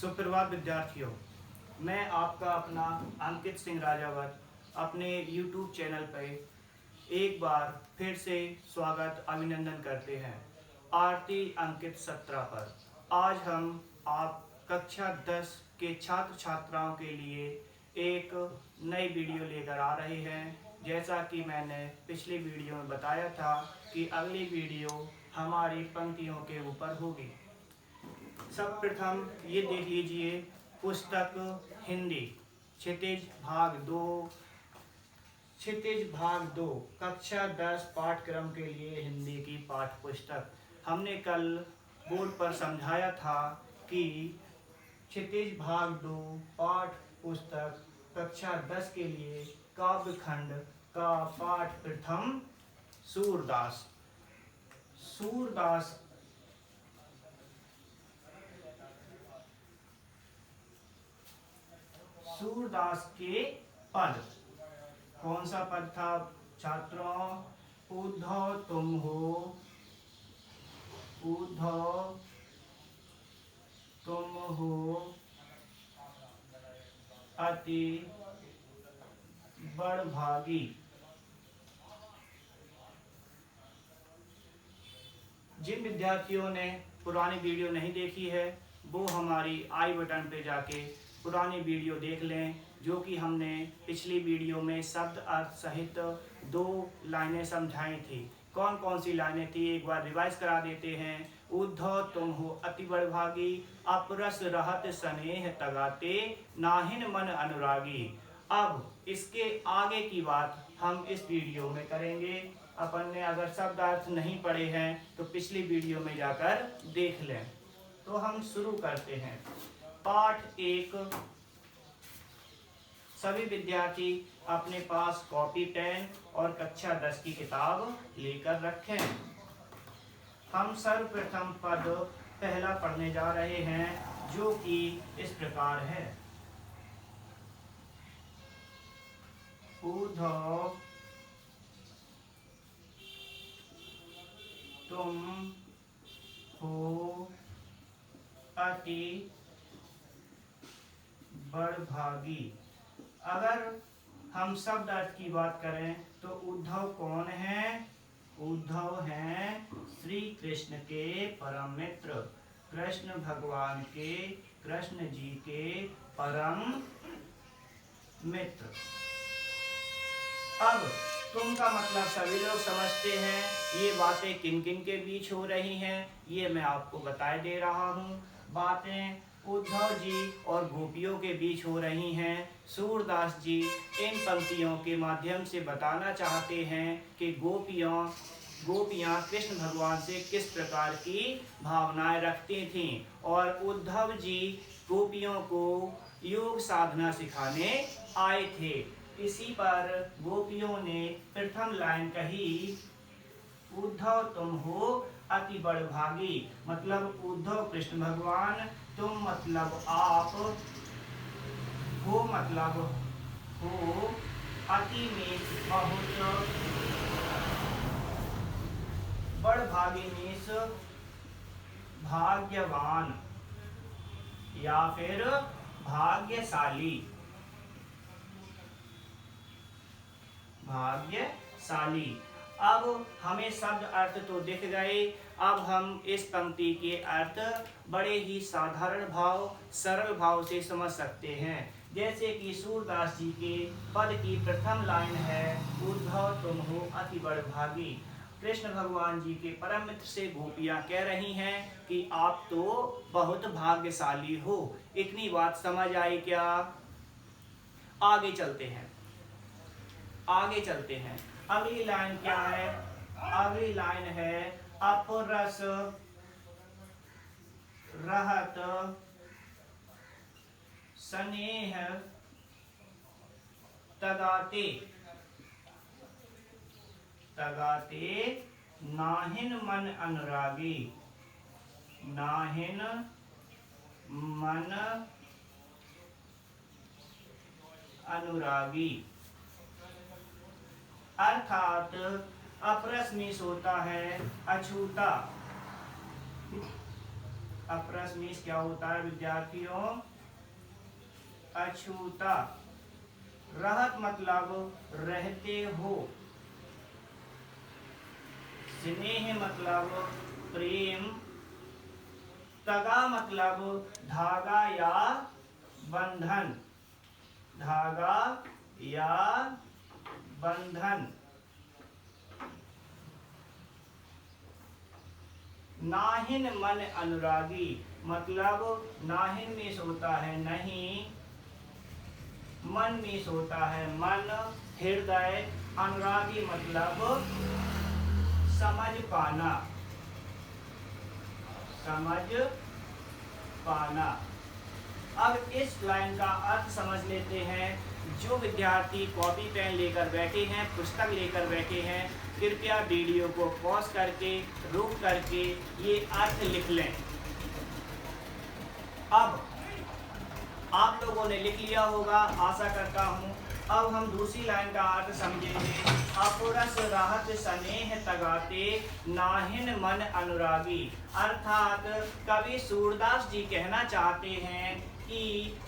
सुप्रभात विद्यार्थियों। मैं आपका अपना अंकित सिंह राजावत अपने YouTube चैनल पर एक बार फिर से स्वागत अभिनंदन करते हैं। आरती अंकित 17 पर आज हम आप कक्षा 10 के छात्र छात्राओं के लिए एक नई वीडियो लेकर आ रहे हैं। जैसा कि मैंने पिछली वीडियो में बताया था कि अगली वीडियो हमारी पंक्तियों के ऊपर होगी। सब प्रथम ये देख लीजिए पुस्तक हिंदी क्षितिज भाग 2 कक्षा 10 पाठ्यक्रम के लिए हिंदी की पाठ्य पुस्तक। हमने कल बोर्ड पर समझाया था कि क्षितिज भाग 2 पाठ पुस्तक कक्षा 10 के लिए काव्य खंड का पाठ प्रथम सूरदास सूरदास के पद। कौन सा पद था छात्रों? उद्धव तुम हो अति बड़भागी। जिन विद्यार्थियों ने पुरानी वीडियो नहीं देखी है वो हमारी आई बटन पे जाके पुरानी वीडियो देख लें, जो कि हमने पिछली वीडियो में शब्द अर्थ सहित 2 लाइनें समझाई थी। कौन कौन सी लाइनें थी एक बार रिवाइज करा देते हैं। उद्धव तुम हो अति बड़भागी, अपरस रहत स्नेह तगाते, नाहिन मन अनुरागी। अब इसके आगे की बात हम इस वीडियो में करेंगे। अपन ने अगर शब्द अर्थ नहीं पढ़े हैं तो पिछली वीडियो में जाकर देख लें। तो हम शुरू करते हैं। पाठ 1। सभी विद्यार्थी अपने पास कॉपी पेन और कक्षा 10 की किताब लेकर रखें। हम सर्वप्रथम पद पहला पढ़ने जा रहे हैं, जो कि इस प्रकार है। उद्धव तुम हो अति बड़भागी। अगर हम शब्द अर्थ की बात करें तो उद्धव कौन है? उद्धव हैं श्री कृष्ण के परम मित्र, कृष्ण भगवान के, कृष्ण जी के परम मित्र। अब तुम का मतलब सभी लोग समझते हैं। ये बातें किन किन के बीच हो रही हैं ये मैं आपको बताए दे रहा हूँ। बातें उद्धव जी और गोपियों के बीच हो रही हैं। सूरदास जी इन पंक्तियों के माध्यम से बताना चाहते हैं कि गोपियाँ कृष्ण भगवान से किस प्रकार की भावनाएं रखती थीं, और उद्धव जी गोपियों को योग साधना सिखाने आए थे। इसी पर गोपियों ने प्रथम लाइन कही, उद्धव तुम हो अति बड़भागी। मतलब उद्धव कृष्ण भगवान, तुम मतलब आप, हो मतलब हो, अति में बहुत, बड़भागी मीन्स भाग्यवान या फिर भाग्यशाली। अब हमें शब्द अर्थ तो दिख गए। अब हम इस पंक्ति के अर्थ बड़े ही साधारण भाव, सरल भाव से समझ सकते हैं। जैसे कि सूरदास जी के पद की प्रथम लाइन है, उद्धव तुम हो अति बड़भागी। कृष्ण भगवान जी के परम मित्र से गोपियां कह रही हैं कि आप तो बहुत भाग्यशाली हो। इतनी बात समझ आई क्या? आगे चलते हैं। अगली लाइन क्या है? अगली लाइन है, अपरस रहत स्नेह तगाते, नाहिन मन अनुरागी। नाहिन मन अनुरागी अर्थात अपरस मीन्स होता है अछूता, अपरस मीन्स क्या होता है विद्यार्थियों? अछूता। रहत मतलब रहते हो। स्नेह मतलब प्रेम। तगा मतलब धागा या बंधन। धागा या बंधन। नाहिन मन अनुरागी मतलब नाहिन मीन्स होता है नहीं, मन मीन्स होता है मन, हृदय। अनुरागी मतलब समझ पाना, समझ पाना। अब इस लाइन का अर्थ समझ लेते हैं। जो विद्यार्थी कॉपी पेन लेकर बैठे हैं, पुस्तक लेकर बैठे हैं, कृपया वीडियो को पॉज करके रोक करके ये अर्थ लिख लें। अब आप लोगों ने लिख लिया होगा, आशा करता हूँ। अब हम दूसरी लाइन का अर्थ समझेंगे। अपरस रहत स्नेह तगाते नाहिन मन अनुरागी। अर्थात कवि सूरदास जी कहना चाहते हैं कि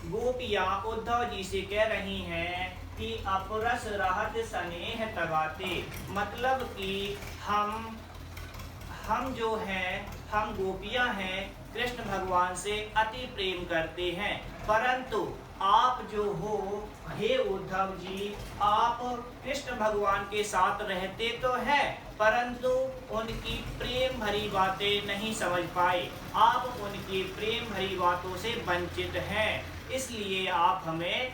गोपियां उद्धव जी से कह रही हैं कि अपरस रहत स्नेह तगाते, मतलब कि हम जो हैं, हम गोपियां हैं, कृष्ण भगवान से अति प्रेम करते हैं, परंतु आप जो हो हे उद्धव जी, आप कृष्ण भगवान के साथ रहते तो हैं, परंतु उनकी प्रेम भरी बातें नहीं समझ पाए। आप उनकी प्रेम भरी बातों से वंचित हैं, इसलिए आप हमें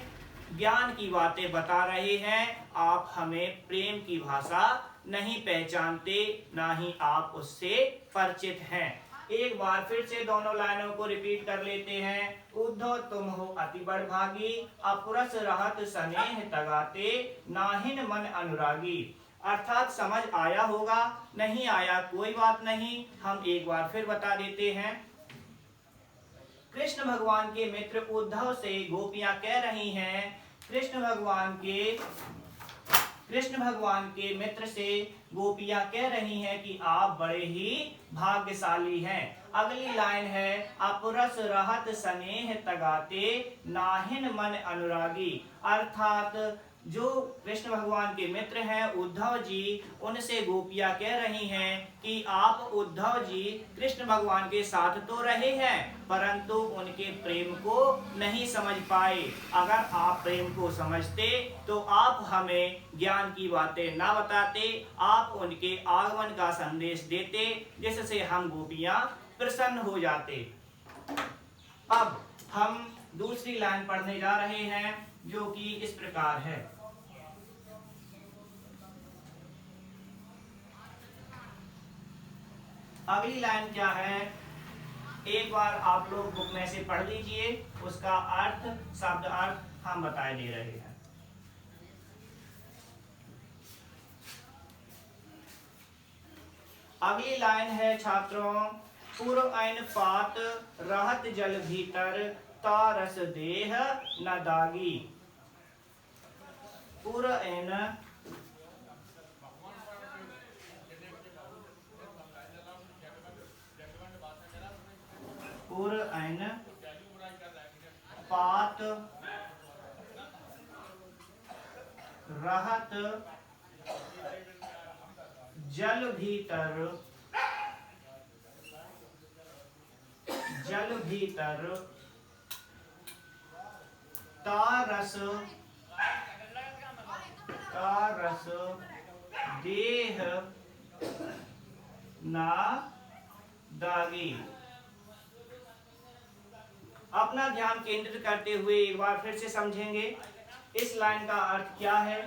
ज्ञान की बातें बता रहे हैं, आप हमें प्रेम की भाषा नहीं पहचानते, ना ही आप उससे परिचित हैं। एक बार फिर से दोनों लाइनों को रिपीट कर लेते हैं। उद्धव तुम हो अति बड़भागी, अपरस रहत स्नेह तगाते नाहिन मन अनुरागी। अर्थात समझ आया होगा, नहीं आया कोई बात नहीं, हम एक बार फिर बता देते हैं। कृष्ण भगवान के मित्र उद्धव से गोपियां कह रही हैं, कृष्ण भगवान के मित्र से गोपियां कह रही हैं कि आप बड़े ही भाग्यशाली हैं। अगली लाइन है अपरस रहत स्नेह तगाते नाहिन मन अनुरागी। अर्थात जो कृष्ण भगवान के मित्र हैं उद्धव जी, उनसे गोपियां कह रही हैं कि आप उद्धव जी कृष्ण भगवान के साथ तो रहे हैं, परंतु उनके प्रेम को नहीं समझ पाए। अगर आप प्रेम को समझते तो आप हमें ज्ञान की बातें ना बताते, आप उनके आगमन का संदेश देते, जिससे हम गोपियां प्रसन्न हो जाते। अब हम दूसरी लाइन पढ़ने जा रहे हैं, जो कि इस प्रकार है। अगली लाइन क्या है, एक बार आप लोग बुक में से पढ़ लीजिए, उसका अर्थ, शब्द अर्थ हम बताए दे रहे हैं। अगली लाइन है छात्रों, पूर्व ऐन पात रहत जल भीतर तारस देह न दागी। पूर्व ऐन पात रहत जल भीतर तारस देह ना दागी। अपना ध्यान केंद्रित करते हुए एक बार फिर से समझेंगे इस लाइन का अर्थ क्या है।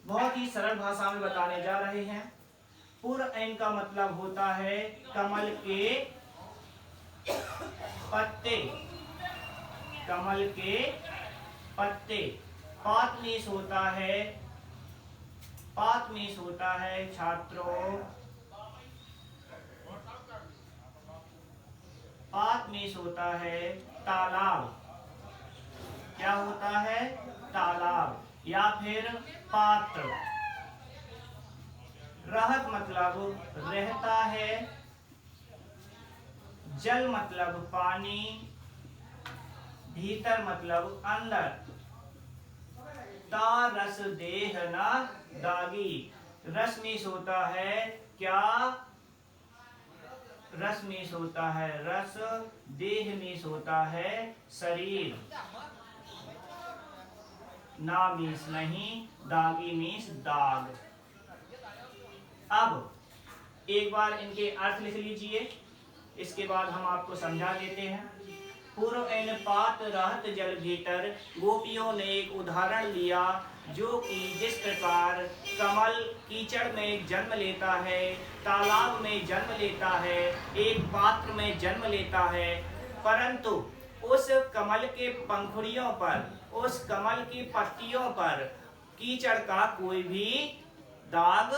बहुत ही सरल भाषा में बताने जा रहे हैं। पूर्व ऐन का मतलब होता है कमल के पत्ते, कमल के पत्ते। पात मीन्स होता है छात्रों, पात मीन्स होता है तालाब। क्या होता है? तालाब या फिर पात्र। रहत मतलब रहता है, जल मतलब पानी, भीतर मतलब अंदर, ता रस देह न दागी। रस मीन्स होता है क्या? रस मीन्स होता है रस, देह मीन्स होता है शरीर, ना मीन्स नहीं, दागी मीन्स दाग। अब एक बार इनके अर्थ लिख लीजिए, इसके बाद हम आपको समझा देते हैं। पूर्व एन पात रहत जल भीतर, गोपियों ने एक उदाहरण लिया जो कि जिस प्रकार कमल कीचड़ में जन्म लेता है, तालाब में जन्म लेता है, एक पात्र में जन्म लेता है, परंतु उस कमल के पंखुड़ियों पर, उस कमल की पत्तियों पर कीचड़ का कोई भी दाग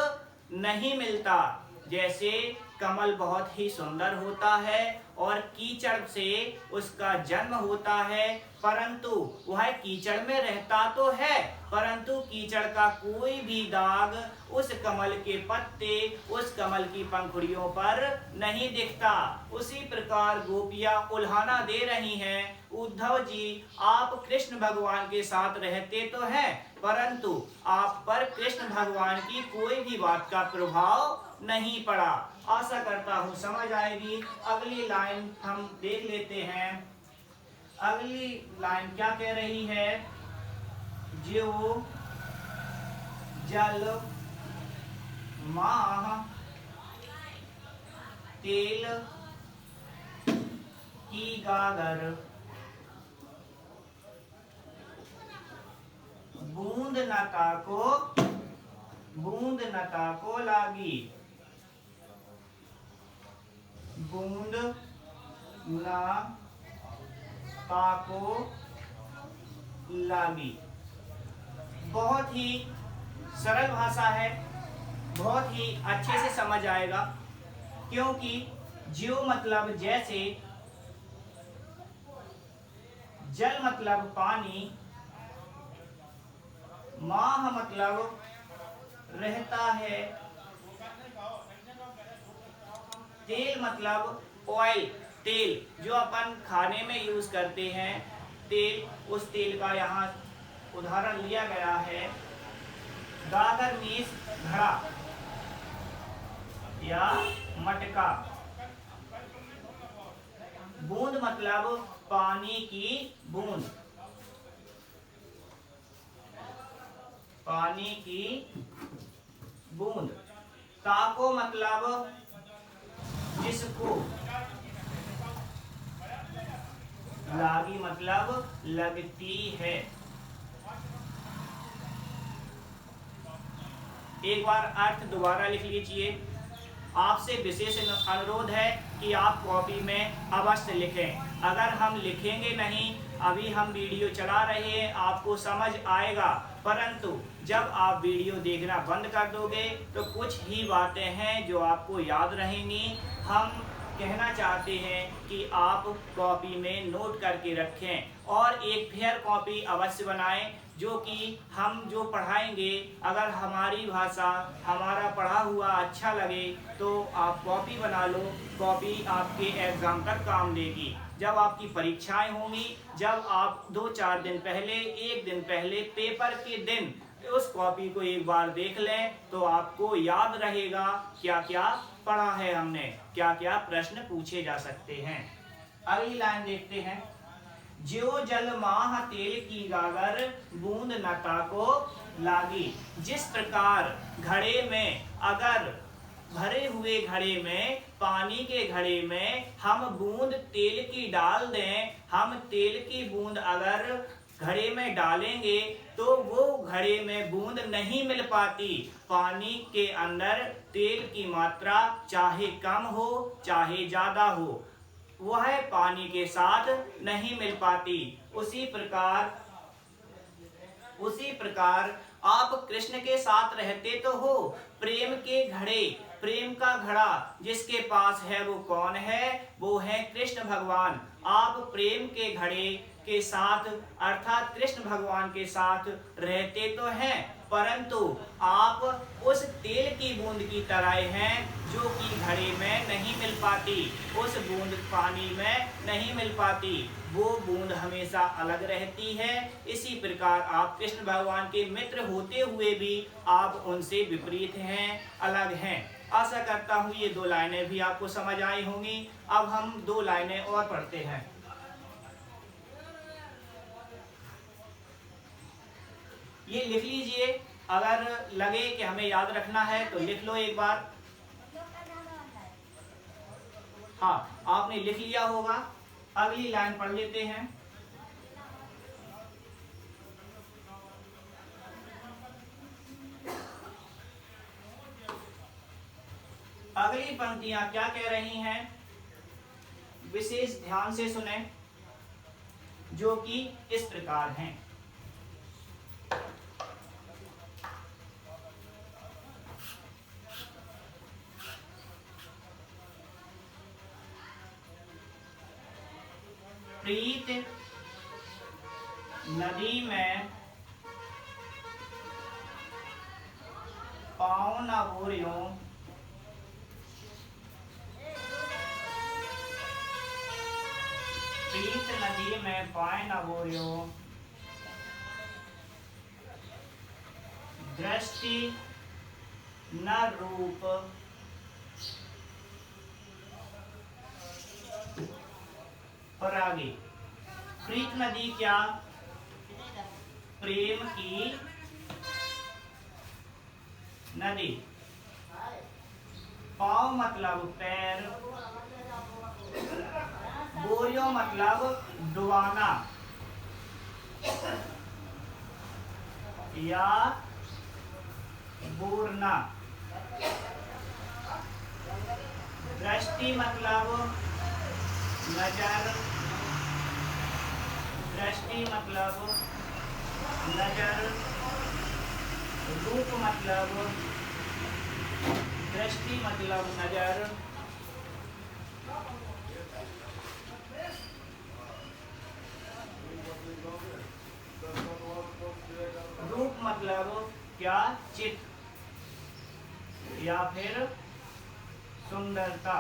नहीं मिलता। जैसे कमल बहुत ही सुंदर होता है और कीचड़ से उसका जन्म होता है, परंतु वह कीचड़ में रहता तो है, परंतु कीचड़ का कोई भी दाग उस कमल के पत्ते, उस कमल की पंखुड़ियों पर नहीं दिखता। उसी प्रकार गोपियां उल्हाना दे रही हैं, उद्धव जी आप कृष्ण भगवान के साथ रहते तो हैं, परंतु आप पर कृष्ण भगवान की कोई भी बात का प्रभाव नहीं पड़ा। आशा करता हूँ समझ आएगी। अगली लाइन हम देख लेते हैं। अगली लाइन क्या कह रही है? ज्यों जल माह तेल की गागर, बूंद नता को लागी। बूंद ना ताको लागी। बहुत ही सरल भाषा है, बहुत ही अच्छे से समझ आएगा, क्योंकि ज्यों मतलब जैसे, जल मतलब पानी, माह मतलब रहता है, तेल मतलब ऑयल, तेल जो अपन खाने में यूज करते हैं, तेल, उस तेल का यहाँ उदाहरण लिया गया है। गागर मीन्स घड़ा या मटका। बूंद मतलब पानी की बूंद, पानी की बूंद। ताको मतलब जिसको, लागी मतलब लगती है। एक बार अर्थ दोबारा लिख लीजिए। आपसे विशेष अनुरोध है कि आप कॉपी में अवश्य लिखें। अगर हम लिखेंगे नहीं, अभी हम वीडियो चला रहे हैं, आपको समझ आएगा, परंतु जब आप वीडियो देखना बंद कर दोगे तो कुछ ही बातें हैं जो आपको याद रहेंगी। हम कहना चाहते हैं कि आप कॉपी में नोट करके रखें और एक फेयर कॉपी अवश्य बनाएं, जो कि हम जो पढ़ाएंगे, अगर हमारी भाषा, हमारा पढ़ा हुआ अच्छा लगे तो आप कॉपी बना लो। कॉपी आपके एग्ज़ाम तक काम देगी। जब आपकी परीक्षाएं होंगी, जब आप 2-4 दिन पहले, 1 दिन पहले, पेपर के दिन उस कॉपी को एक बार देख लें तो आपको याद रहेगा क्या क्या पढ़ा है हमने, क्या क्या प्रश्न पूछे जा सकते हैं। अगली लाइन देखते हैं। ज्यों जल माह तेल की गागर, बूंद नता को लागी। जिस प्रकार घड़े में, अगर भरे हुए घड़े में, पानी के घड़े में हम बूंद तेल की डाल दें, हम तेल की बूंद अगर घड़े में डालेंगे तो वो घड़े में बूंद नहीं मिल पाती। पानी के अंदर तेल की मात्रा चाहे कम हो चाहे ज्यादा हो, वह पानी के साथ नहीं मिल पाती। उसी प्रकार आप कृष्ण के साथ रहते तो हो। प्रेम के घड़े, प्रेम का घड़ा जिसके पास है वो कौन है? वो है कृष्ण भगवान। आप प्रेम के घड़े के साथ अर्थात कृष्ण भगवान के साथ रहते तो हैं, परंतु आप उस तेल की बूंद की तरह हैं जो कि घड़े में नहीं मिल पाती, उस बूंद पानी में नहीं मिल पाती, वो बूंद हमेशा अलग रहती है। इसी प्रकार आप कृष्ण भगवान के मित्र होते हुए भी आप उनसे विपरीत हैं, अलग हैं। आशा करता हूँ ये 2 लाइनें भी आपको समझ आई होंगी। अब हम 2 लाइनें और पढ़ते हैं। ये लिख लीजिए, अगर लगे कि हमें याद रखना है तो लिख लो एक बार। हाँ, आपने लिख लिया होगा। अगली लाइन पढ़ लेते हैं। अगली पंक्तियां क्या कह रही हैं, विशेष ध्यान से सुने, जो कि इस प्रकार हैं। प्रीत नदी में पाँव न बोरियो, प्रीत नदी में पाँव न बोरियो, दृष्टि न रूप परागी। प्रीत नदी क्या? प्रेम की नदी। पाँव मतलब पैर, बोरियो मतलब डुबाना या बोरना। दृष्टि मतलब नजर, दृष्टि मतलब नजर, रूप मतलब दृष्टि मतलब नजर, रूप मतलब क्या? चित्त या फिर सुंदरता।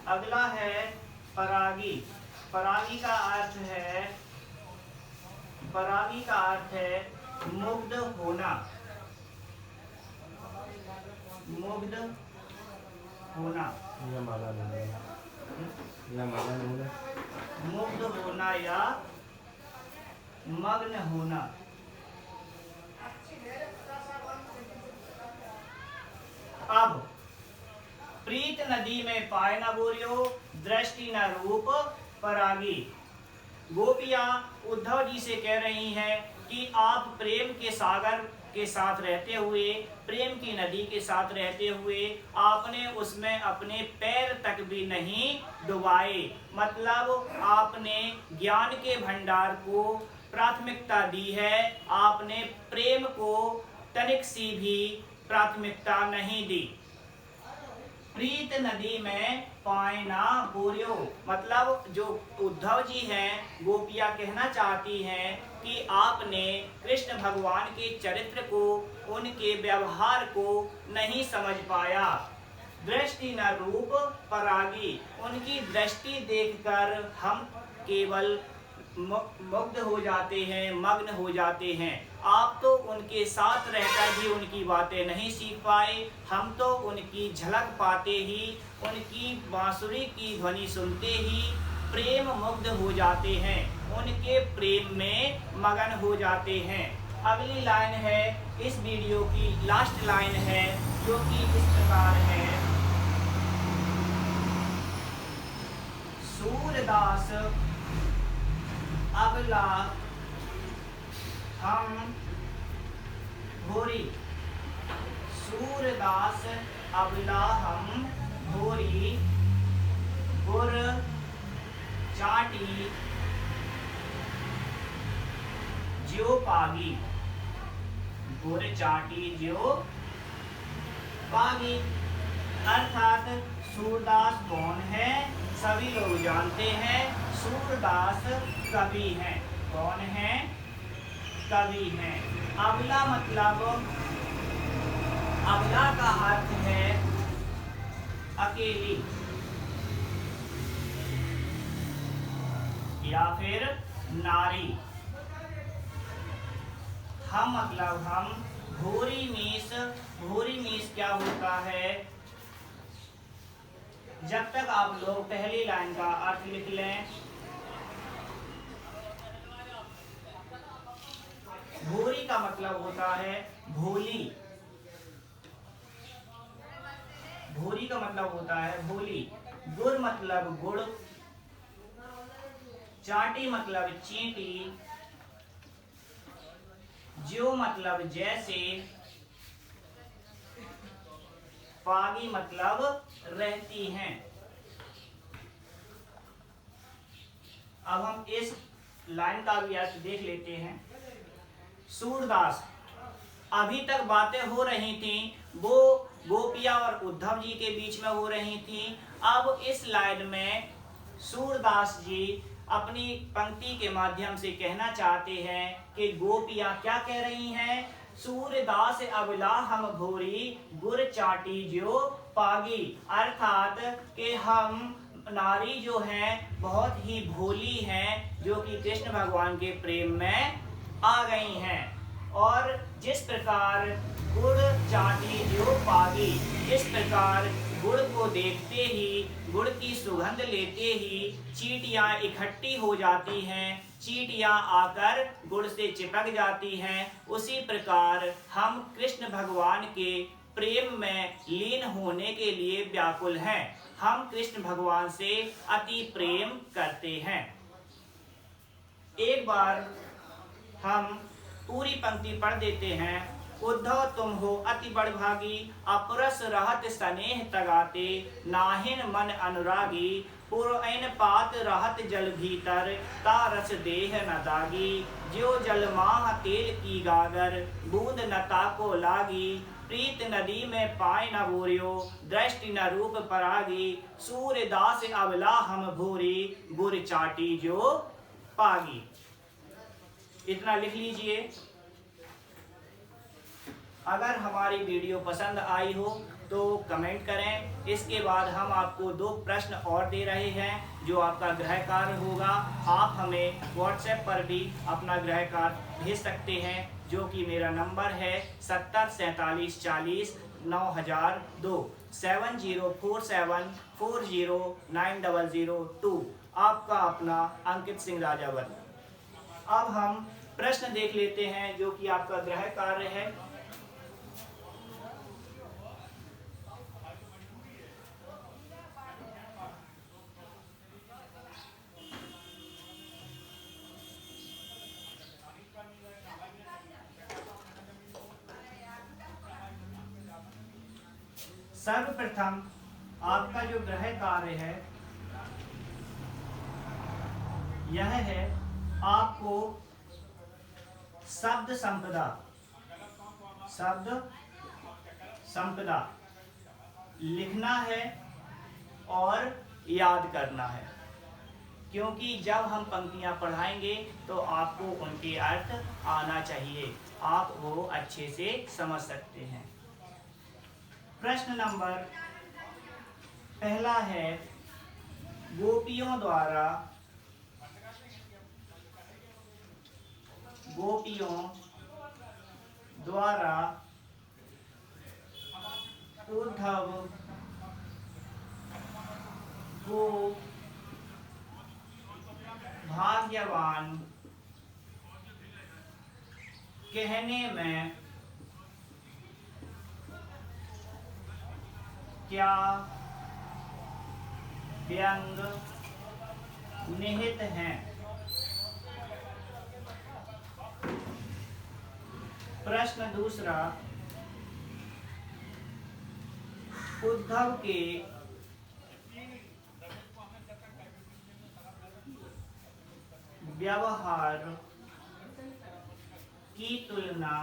अगला है परागी। परागी का अर्थ है, परागी का अर्थ है मुग्ध होना, मुग्ध होना, मुग्ध होना या मग्न होना। अब प्रीत नदी में पाए न बोरियो, दृष्टि न रूप परागी। गोपियां उद्धव जी से कह रही हैं कि आप प्रेम के सागर के साथ रहते हुए, प्रेम की नदी के साथ रहते हुए आपने उसमें अपने पैर तक भी नहीं डुबाए। मतलब आपने ज्ञान के भंडार को प्राथमिकता दी है, आपने प्रेम को तनिक सी भी प्राथमिकता नहीं दी। प्रीत नदी में पाए ना बोरियो, मतलब जो उद्धव जी हैं, गोपियां कहना चाहती हैं कि आपने कृष्ण भगवान के चरित्र को, उनके व्यवहार को नहीं समझ पाया। दृष्टि न रूप परागी, उनकी दृष्टि देखकर हम केवल मुग्ध हो जाते हैं, मग्न हो जाते हैं। आप तो उनके साथ रहकर भी उनकी बातें नहीं सीख पाए, हम तो उनकी झलक पाते ही, उनकी बांसुरी की ध्वनि सुनते ही प्रेम मुग्ध हो जाते हैं, उनके प्रेम में मगन हो जाते हैं। अगली लाइन है, इस वीडियो की लास्ट लाइन है, जो कि इस प्रकार है। सूरदास अबला हम भोरी, सूरदास अबला हम भोरी, गुर चाटी ज्यो पागी, गुर चाटी ज्यो पागी। अर्थात सूरदास कौन है? सभी लोग जानते हैं, सूरदास कवि हैं। कौन है? कवि हैं। अबला मतलब, अबला का अर्थ है अकेली या फिर नारी। हम मतलब हम, भूरी मीस, भूरी मीस क्या होता है? जब तक आप लोग पहली लाइन का अर्थ लिख लें। भूरी का मतलब होता है भोली। भूरी का मतलब होता है भोली। गुड़ मतलब गुड़। चाटी मतलब चींटी। ज्यो मतलब जैसे। पागी मतलब रहती हैं। अब हम इस लाइन का भी अर्थ देख लेते हैं। सूरदास, अभी तक बातें हो रही थी वो गोपिया और उद्धव जी के बीच में हो रही थी। अब इस लाइन में सूरदास जी अपनी पंक्ति के माध्यम से कहना चाहते हैं कि गोपियां क्या कह रही हैं? सूरदास अबला हम भूरी, गुर चाटी जो पागी। अर्थात कि हम नारी जो हैं बहुत ही भोली हैं, जो कि कृष्ण भगवान के प्रेम में आ गई हैं। और जिस प्रकार गुड़ चाटी जो पागी, इस प्रकार गुड़ को देखते ही, गुड़ की सुगंध लेते ही चींटियां इकट्ठी हो जाती हैं, चींटियां आकर गुड़ से चिपक जाती हैं, उसी प्रकार हम कृष्ण भगवान के प्रेम में लीन होने के लिए व्याकुल हैं। हम कृष्ण भगवान से अति प्रेम करते हैं। एक बार हम पूरी पंक्ति पढ़ देते हैं। उद्धव तुम हो अति बड़भागी, अपरस रहत स्नेह तगाते, नाहिन मन अनुरागी, पुरैन पात रहत जल भीतर, तारस देह न दागी, ज्यो जल माह तेल की गागर, बूंद न ताको लागी, प्रीत नदी में पाए न बोरियो, दृष्टि न रूप परागी, सूरदास अबला हम भूरी, गुर चाटी जो पागी। इतना लिख लीजिए। अगर हमारी वीडियो पसंद आई हो तो कमेंट करें। इसके बाद हम आपको 2 प्रश्न और दे रहे हैं जो आपका गृह कार्य होगा। आप हमें व्हाट्सएप पर भी अपना गृह कार्य भेज सकते हैं, जो कि मेरा नंबर है 7047409002 7047409002। आपका अपना अंकित सिंह राजावत। अब हम प्रश्न देख लेते हैं जो कि आपका गृह कार्य है। सर्वप्रथम आपका जो गृह कार्य है यह है, आपको शब्द संपदा लिखना है और याद करना है, क्योंकि जब हम पंक्तियां पढ़ाएंगे तो आपको उनके अर्थ आना चाहिए, आप वो अच्छे से समझ सकते हैं। प्रश्न नंबर पहला है, गोपियों द्वारा उद्धव को भाग्यवान कहने में क्या व्यंग निहित हैं? प्रश्न दूसरा, उद्धव के व्यवहार की तुलना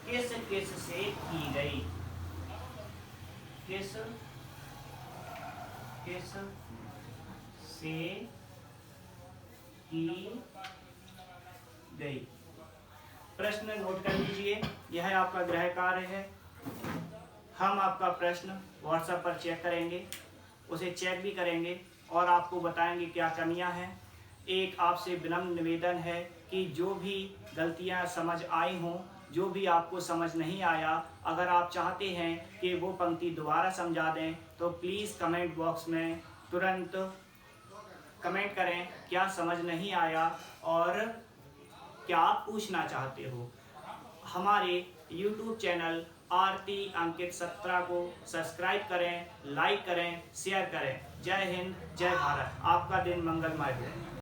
किस किस से की गई? किस किस से की गई। प्रश्न नोट कर लीजिए, यह आपका गृह कार्य है। हम आपका प्रश्न व्हाट्सएप पर चेक करेंगे, उसे चेक भी करेंगे और आपको बताएंगे क्या कमियां हैं। एक आपसे विनम्र निवेदन है कि जो भी गलतियां समझ आई हों, जो भी आपको समझ नहीं आया, अगर आप चाहते हैं कि वो पंक्ति दोबारा समझा दें तो प्लीज़ कमेंट बॉक्स में तुरंत कमेंट करें क्या समझ नहीं आया और क्या आप पूछना चाहते हो। हमारे YouTube चैनल आरती अंकित 17 को सब्सक्राइब करें, लाइक करें, शेयर करें। जय हिंद, जय भारत। आपका दिन मंगलमय हो।